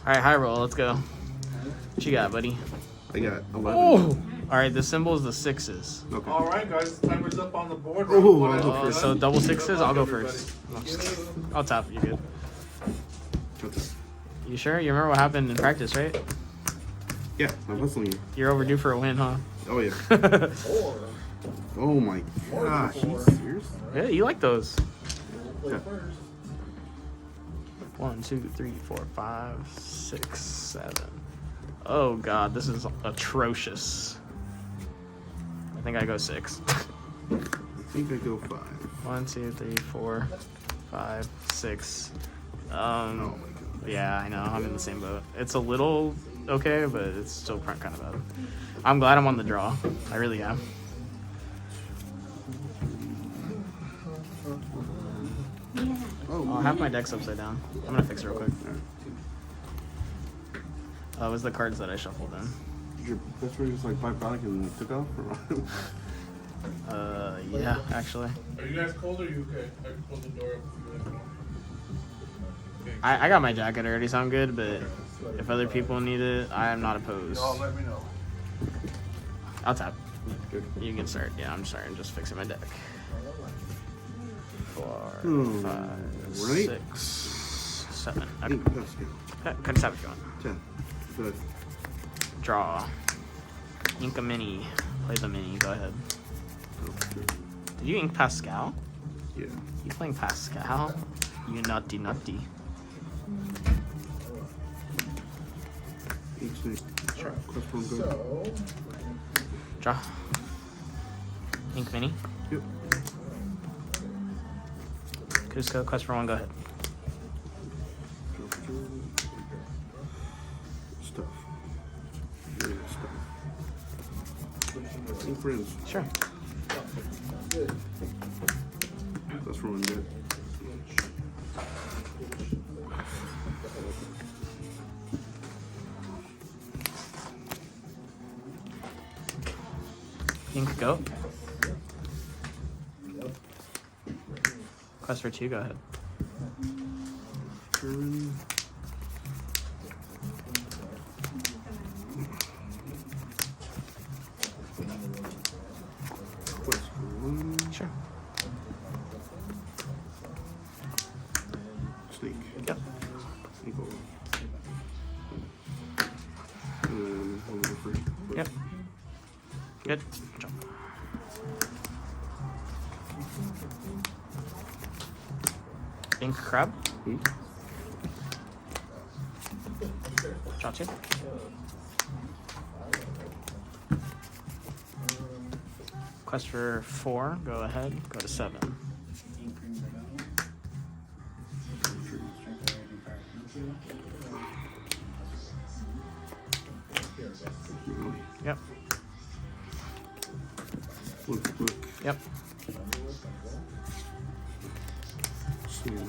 All right, high roll. Let's go. What you got, buddy? I got 11. Oh! All right, the symbol is the sixes. Okay. All right, guys. Timer's up on the board. Oh, I'll go first. So double sixes. I'll go first. I'll tap. You good? You sure? You remember what happened in practice, right? Yeah, I'm hustling you. You're overdue for a win, huh? Oh, yeah. Oh, my gosh. Are you serious? Yeah, you like those. Yeah. 1, 2, 3, 4, 5, 6, 7. Oh god, this is atrocious. I think I go 6. I think I go 5. 1, 2, 3, 4, 5, 6. Oh, my God. Yeah, I know. I'm in the same boat. It's a little okay, but it's still kind of bad. I'm glad I'm on the draw. I really am. Oh, half my deck's upside down. I'm gonna fix it real quick. That was the cards that I shuffled in. Did your best friend just like byproduct and took off? Yeah, actually. Are you guys cold or you okay? I can close the door up if you guys want. I got my jacket already, so I'm good, but if other people need it, I am not opposed. Y'all let me know. I'll tap. You can start. Yeah, I'm sorry. I'm just fixing my deck. 4, 5, right. 6, 7. Okay. Cut tap if you want. 10. Good. Draw. Ink a mini. Play the mini. Go ahead. Did you ink Pascal? Yeah. You playing Pascal? You nutty nutty. Ink snake. Sure. Quest one, go. Draw. Ink mini. Yep. Cusco, quest for 1, go ahead. Stuff. Yeah, stuff. Ink friends. Sure. That's for 1 good. Ink go. Quest for 2, go ahead. Turn. Quest for 1. Sure. Snake. Yep. Snake over. And then one over free. Yep. Good. Jump. Ink crab. Draw 2. Quest for 4. Go ahead. Go to 7. Yep. Look. Yep. Snake.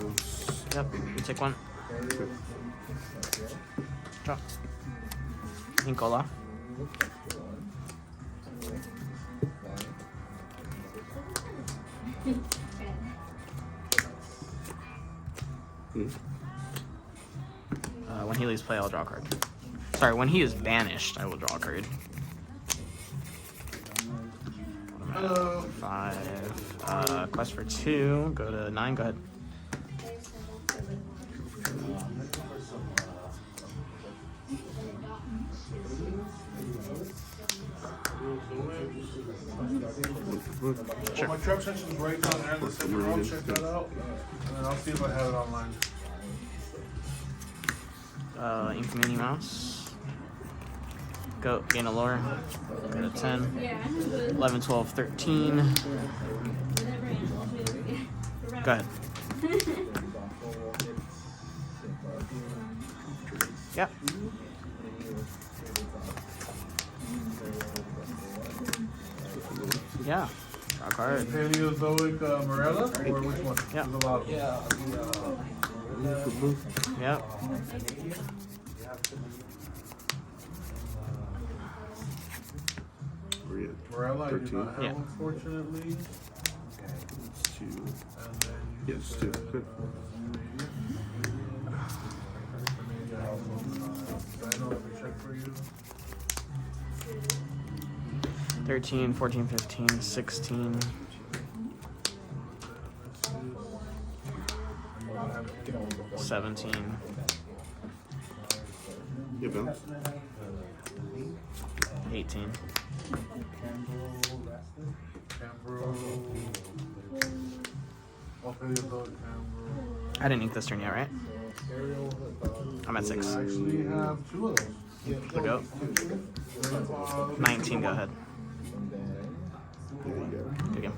Yep. You take 1. Okay. Draw. Ink Olaf. When he leaves play, I'll draw a card. Sorry, when he is banished, I will draw a card. Hello. 5. Quest for 2. Go to 9. Go ahead. Sure. My truck session's right down there in the center. I'll check that out. And then I'll see if I have it online. Ink Minnie Mouse. Go, gain a lore. Go to 10. 11, 12, 13. Go ahead. Yep. Yeah. Draw a card. Paleozoic Morella? Or which one? Yeah. The bottom. Yep. Morella, I do 13. not have, Yeah. unfortunately. It's 2. And then Yes, 2. Good. you. 13, 14, 15, 16. 17. Yeah, Bill. 18. I didn't ink this turn yet, right? I'm at 6. I actually have 2 of those. The goat. 19, go ahead. Good game.